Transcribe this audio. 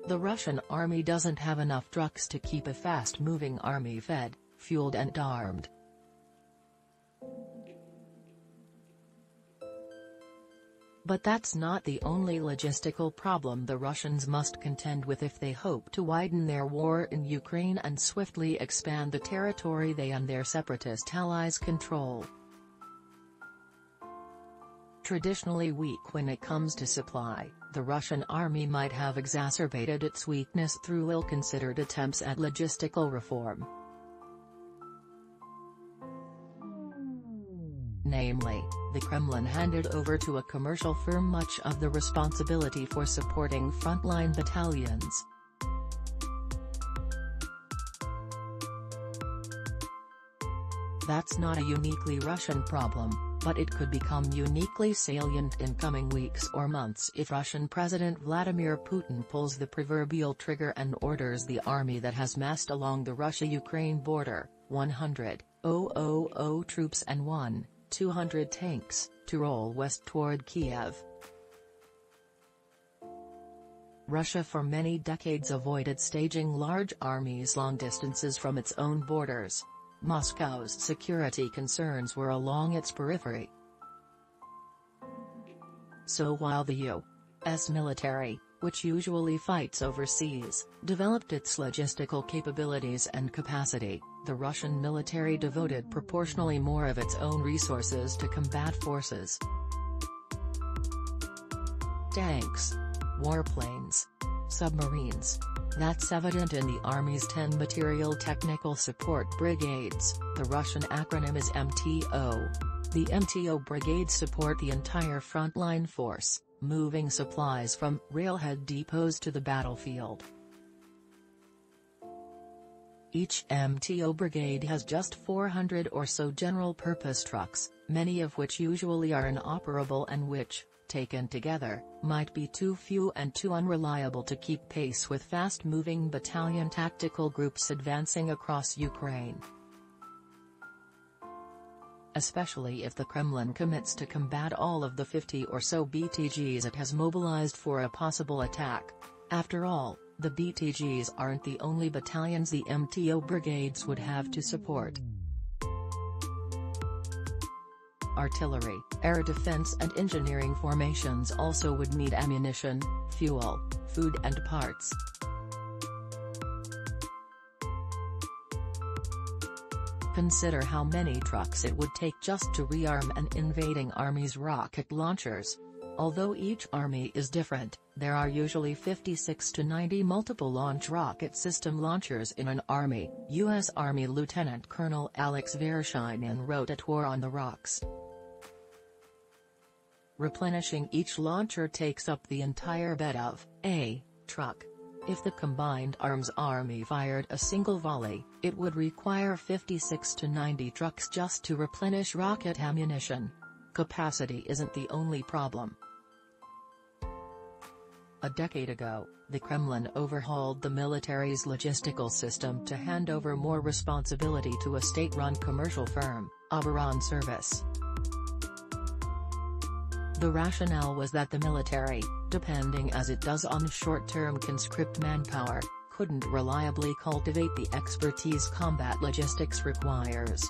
The Russian army doesn't have enough trucks to keep a fast-moving army fed, fueled and armed. But that's not the only logistical problem the Russians must contend with if they hope to widen their war in Ukraine and swiftly expand the territory they and their separatist allies control. Traditionally weak when it comes to supply, the Russian army might have exacerbated its weakness through ill-considered attempts at logistical reform. Namely, the Kremlin handed over to a commercial firm much of the responsibility for supporting frontline battalions. That's not a uniquely Russian problem, but it could become uniquely salient in coming weeks or months if Russian President Vladimir Putin pulls the proverbial trigger and orders the army that has massed along the Russia-Ukraine border, 100,000 troops and 1,200 tanks, to roll west toward Kiev. Russia for many decades avoided staging large armies long distances from its own borders. Moscow's security concerns were along its periphery. So while the U.S. military, which usually fights overseas, developed its logistical capabilities and capacity, the Russian military devoted proportionally more of its own resources to combat forces. Tanks. Warplanes. Submarines. That's evident in the Army's 10 Material Technical Support Brigades, the Russian acronym is MTO. The MTO brigades support the entire frontline force, moving supplies from railhead depots to the battlefield. Each MTO brigade has just 400 or so general-purpose trucks, many of which usually are inoperable and which, taken together, might be too few and too unreliable to keep pace with fast-moving battalion tactical groups advancing across Ukraine. Especially if the Kremlin commits to combat all of the 50 or so BTGs it has mobilized for a possible attack. After all, the BTGs aren't the only battalions the MTO brigades would have to support. Artillery, air defense and engineering formations also would need ammunition, fuel, food and parts. Consider how many trucks it would take just to rearm an invading army's rocket launchers. Although each army is different, there are usually 56 to 90 multiple launch rocket system launchers in an army, U.S. Army Lieutenant Colonel Alex Vershinin wrote at War on the Rocks. Replenishing each launcher takes up the entire bed of a truck. If the combined arms army fired a single volley, it would require 56 to 90 trucks just to replenish rocket ammunition. Capacity isn't the only problem. A decade ago, the Kremlin overhauled the military's logistical system to hand over more responsibility to a state-run commercial firm, Oboronservis. The rationale was that the military, depending as it does on short-term conscript manpower, couldn't reliably cultivate the expertise combat logistics requires.